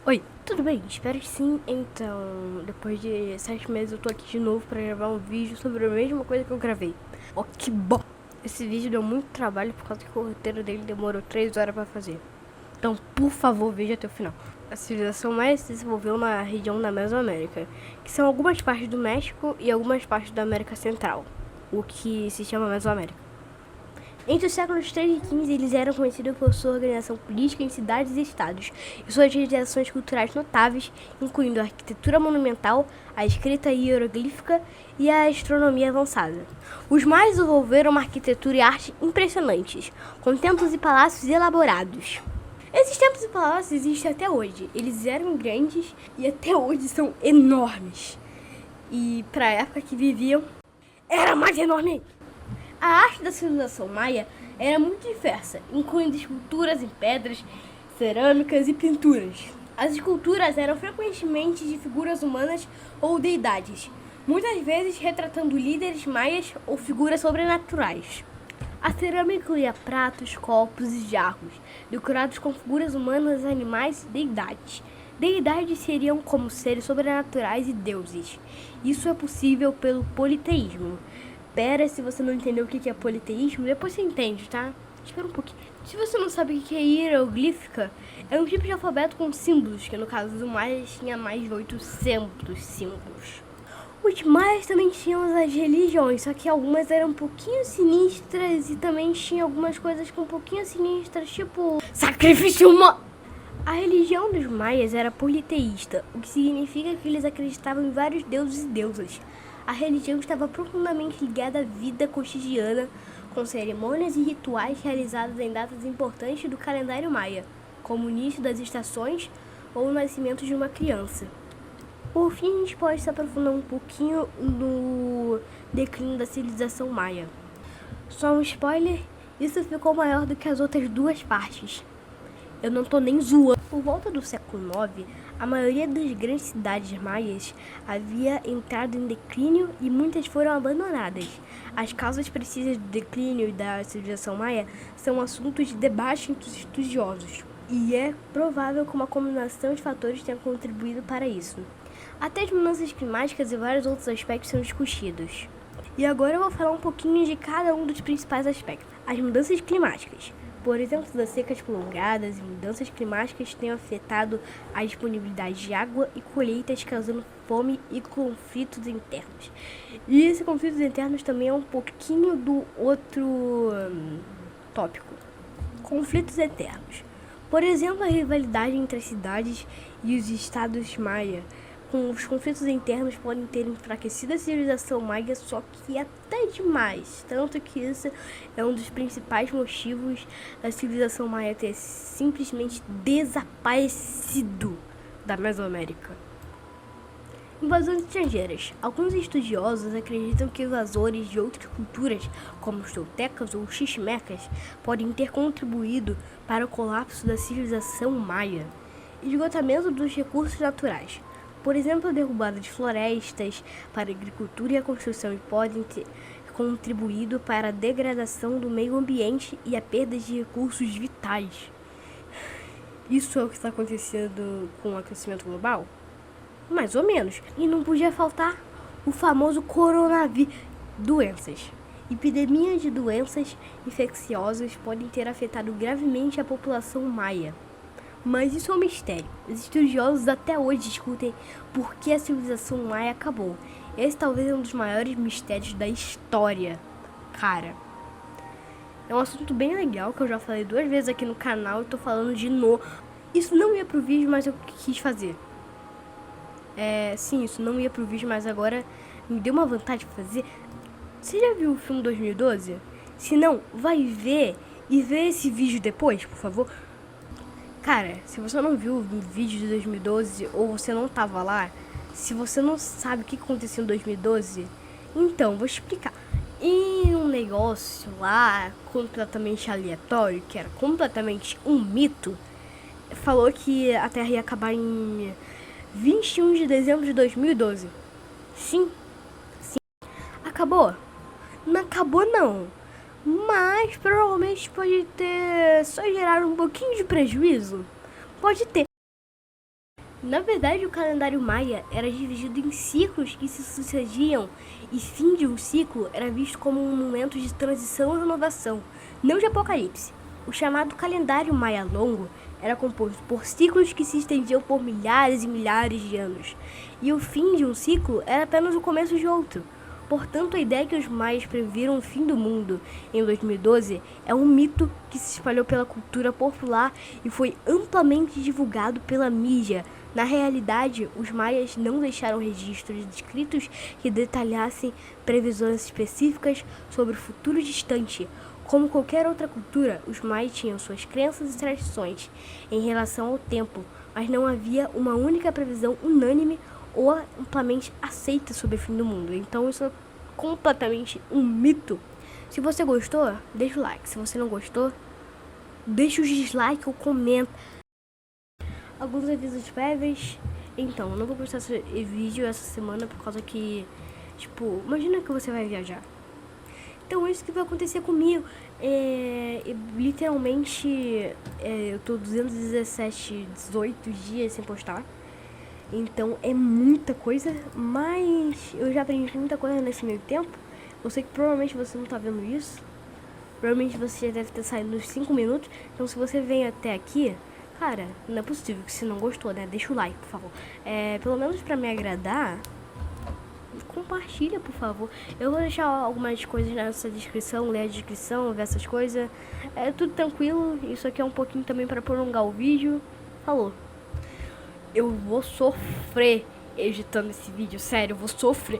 Oi, tudo bem? Espero que sim. Então, depois de 7 meses eu tô aqui de novo pra gravar um vídeo sobre a mesma coisa que eu gravei. Oh, que bom! Esse vídeo deu muito trabalho por causa que o roteiro dele demorou 3 horas pra fazer. Então, por favor, veja até o final. A civilização maia se desenvolveu na região da Mesoamérica, que são algumas partes do México e algumas partes da América Central, o que se chama Mesoamérica. Entre os séculos 13 e 15, eles eram conhecidos por sua organização política em cidades e estados, e suas realizações culturais notáveis, incluindo a arquitetura monumental, a escrita hieroglífica e a astronomia avançada. Os maias desenvolveram uma arquitetura e arte impressionantes, com templos e palácios elaborados. Esses templos e palácios existem até hoje. Eles eram grandes e até hoje são enormes. E para a época que viviam, era mais enorme. A arte da civilização maia era muito diversa, incluindo esculturas em pedras, cerâmicas e pinturas. As esculturas eram frequentemente de figuras humanas ou deidades, muitas vezes retratando líderes maias ou figuras sobrenaturais. A cerâmica incluía pratos, copos e jarros, decorados com figuras humanas, animais e deidades. Deidades seriam como seres sobrenaturais e deuses. Isso é possível pelo politeísmo. Pera, se você não entendeu o que é politeísmo, depois você entende, tá? Espera um pouquinho. Se você não sabe o que é hieroglífica, é um tipo de alfabeto com símbolos, que no caso do Maia tinha mais de 800 símbolos. Os maias também tinham as religiões, só que algumas eram um pouquinho sinistras e também tinha algumas coisas com um pouquinho sinistras, tipo sacrifício humano. A religião dos maias era politeísta, o que significa que eles acreditavam em vários deuses e deusas. A religião estava profundamente ligada à vida cotidiana, com cerimônias e rituais realizados em datas importantes do calendário maia, como o início das estações ou o nascimento de uma criança. Por fim, a gente pode se aprofundar um pouquinho no declínio da civilização maia. Só um spoiler, isso ficou maior do que as outras duas partes. Eu não tô nem zoando. Por volta do século IX, a maioria das grandes cidades maias havia entrado em declínio e muitas foram abandonadas. As causas precisas do declínio da civilização maia são assuntos de debate entre os estudiosos, e é provável que uma combinação de fatores tenha contribuído para isso. Até as mudanças climáticas e vários outros aspectos são discutidos. E agora eu vou falar um pouquinho de cada um dos principais aspectos. As mudanças climáticas. Por exemplo, das secas prolongadas e mudanças climáticas têm afetado a disponibilidade de água e colheitas, causando fome e conflitos internos. E esses conflitos internos também é um pouquinho do outro tópico. Conflitos internos. Por exemplo, a rivalidade entre as cidades e os estados maia. Com os conflitos internos podem ter enfraquecido a civilização maia, só que até demais. Tanto que isso é um dos principais motivos da civilização maia ter simplesmente desaparecido da Mesoamérica. Invasões estrangeiras. Alguns estudiosos acreditam que invasores de outras culturas, como os toltecas ou os xiximecas, podem ter contribuído para o colapso da civilização maia. Esgotamento dos recursos naturais. Por exemplo, a derrubada de florestas para a agricultura e a construção podem ter contribuído para a degradação do meio ambiente e a perda de recursos vitais. Isso é o que está acontecendo com o aquecimento global? Mais ou menos. E não podia faltar o famoso coronavírus. Doenças. Epidemias de doenças infecciosas podem ter afetado gravemente a população maia. Mas isso é um mistério. Os estudiosos até hoje discutem por que a civilização maia acabou. Esse talvez é um dos maiores mistérios da história. Cara, é um assunto bem legal que eu já falei 2 vezes aqui no canal e tô falando de novo. Isso não ia pro vídeo, mas eu quis fazer. Sim, isso não ia pro vídeo, mas agora me deu uma vontade de fazer. Você já viu o filme 2012? Se não, vai ver e vê esse vídeo depois, por favor. Cara, se você não viu o vídeo de 2012 ou você não tava lá, se você não sabe o que aconteceu em 2012, então, vou explicar. E um negócio lá, completamente aleatório, que era completamente um mito, falou que a Terra ia acabar em 21 de dezembro de 2012. Sim, acabou? Não acabou não. Mas provavelmente pode ter só gerado um pouquinho de prejuízo. Pode ter. Na verdade, o calendário maia era dividido em ciclos que se sucediam, e fim de um ciclo era visto como um momento de transição e renovação, não de apocalipse. O chamado calendário maia longo era composto por ciclos que se estendiam por milhares e milhares de anos, e o fim de um ciclo era apenas o começo de outro. Portanto, a ideia que os maias previram o fim do mundo em 2012 é um mito que se espalhou pela cultura popular e foi amplamente divulgado pela mídia. Na realidade, os maias não deixaram registros escritos que detalhassem previsões específicas sobre o futuro distante. Como qualquer outra cultura, os maias tinham suas crenças e tradições em relação ao tempo, mas não havia uma única previsão unânime ou amplamente aceita sobre o fim do mundo. Então isso é completamente um mito. Se você gostou, deixa o like. Se você não gostou, deixa o dislike ou comenta. Alguns avisos prévios. Então, eu não vou postar esse vídeo essa semana por causa que, tipo, imagina que você vai viajar. Então, isso que vai acontecer comigo. Literalmente, eu tô 217, 18 dias sem postar. Então é muita coisa, mas eu já aprendi muita coisa nesse meio tempo. Eu sei que provavelmente você não tá vendo isso. Provavelmente você já deve ter saído nos 5 minutos. Então se você vem até aqui, cara, não é possível que se não gostou, né? Deixa o like, por favor. Pelo menos pra me agradar, compartilha, por favor. Eu vou deixar algumas coisas nessa descrição, ler a descrição, ver essas coisas. É tudo tranquilo. Isso aqui é um pouquinho também pra prolongar o vídeo. Falou. Eu vou sofrer editando esse vídeo, sério, eu vou sofrer.